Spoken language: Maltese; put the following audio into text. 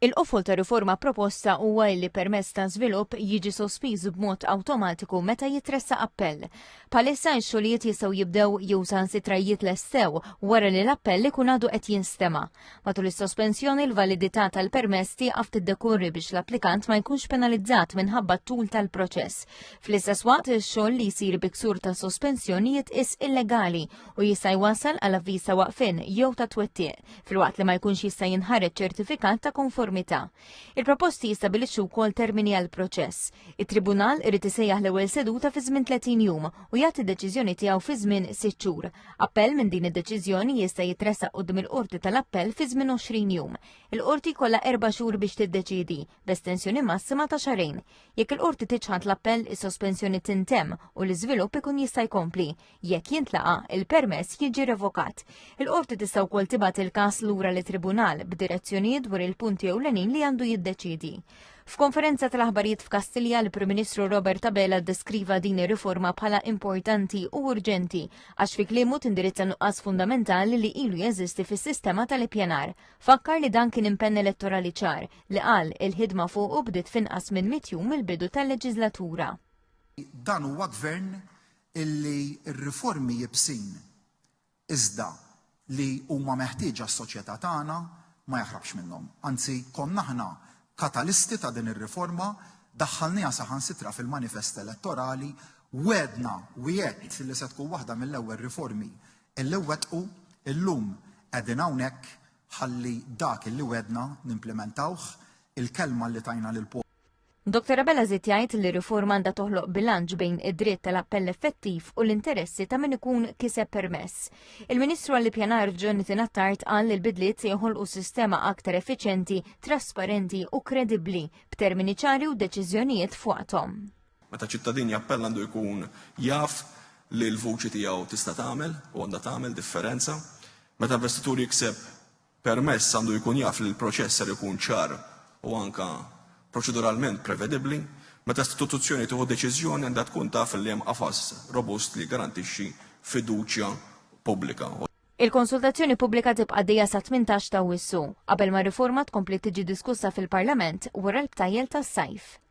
Il-qofol ta' riforma proposta huwa li permezz ta' żvilupp jiġi sospiż b'mod awtomatiku meta jitressa appell. Palissa x-xogħlijiet jistgħu jibdew jew saħansitra jitlestew wara li l-appell ikun għadu qed jinstema'. Matul is-sospensjoni l-validità tal-permess tieqaf tiddekurri biex l-applikant ma jkunx penalizzat minħabba t-tul tal-proċess. Fl-istess waqt ix-xogħol li jsir biksur ta' sospensjoni jitqis illegali u jista' jwassal għal avviż ta' waqfien jew ta' twettieq filwaqt li ma jkunx jista' jinħareġ ċertifikat ta' konformità. Il-proposti jistabilixxu wkoll termini għal proċess. Il-Tribunal irid isejjaħ l-ewwel seduta fi żmien 30 jum u jagħti d-deċiżjoni tiegħu fi żmien 6 xhur. Appell minn din id-deċiżjoni jista' jitressaq quddiem il-Qorti tal-Appell fi żmien 20 jum. Il-Qorti kollha 4 xhur biex tiddeċiedi b'estensjoni massima ta' xahrejn. Jekk il-Qorti tiċħad l-appell is-sospensjoni tintemm u l-iżvilupp ikun jista' jkompli. Jekk jintlaqa' il-permess jiġi revokat. Il-Qorti tista' wkoll tibgħat il-każ lura lit-Tribunal b'direzzjonijiet dwar il-punti ewlenin li għandu jiddeċidi. F'konferenza tal-aħbarijiet f'Kastilja l-Prim Ministru Robert Abela deskriva din ir-riforma bħala importanti u urġenti għax fi kliemu tindirizza nuqqas fundamentali li ilu jeżisti fis-sistema tal-ippjanar. Fakkar li dan kien impenn elettorali ċar li qal il-ħidma fuq u bdiet finqas minn 100 jum mill-bidu tal-leġislatura. Dan huwa gvern illi r-riformi jibsin iżda li huma meħtieġa s-soċjetà tagħna ma jaħrabx minnhom. Anzi, konna aħna katalisti ta' din ir-riforma, daħħalniha saħansitra fil-manifest elettorali, wedna wiegħed li se tkun waħda mill-ewwel riformi illi wettqu illum qegħdin hawnhekk ħalli dak illi wedna nimplementawh il-kelma li tajna lil Dr. Abela żied jgħid li riforma għandha toħloq bilanċ bejn id-dritt tal-appell effettiv u l-interessi ta' min ikun kiseb permess. Il-Ministru għall-Ippjanar Jonathan Attard qal li l-bidliet se joħolqu sistema aktar effiċjenti, trasparenti u kredibbli b'termini ċari u deċiżjonijiet fuqhom. Meta ċittadin jappell għandu jkun jaf li l-vuċi tiegħu tista' tagħmel u għandha tagħmel differenza. Meta investitur jikseb permess għandu jkun jaf li l-proċess ser ikun ċar u anka proċeduralment prevedibbli, meta istituzzjoni tieħu deċiżjoni għandha tkun taf li hemm qafas robust li garantixxi fiduċja pubblika. Il-konsultazzjoni pubblika tibqa' għaddejja sa 18 ta' Awwissu qabel ma riforma tkompli tiġi diskussa fil-Parlament wara l-btajjel tas-sajf.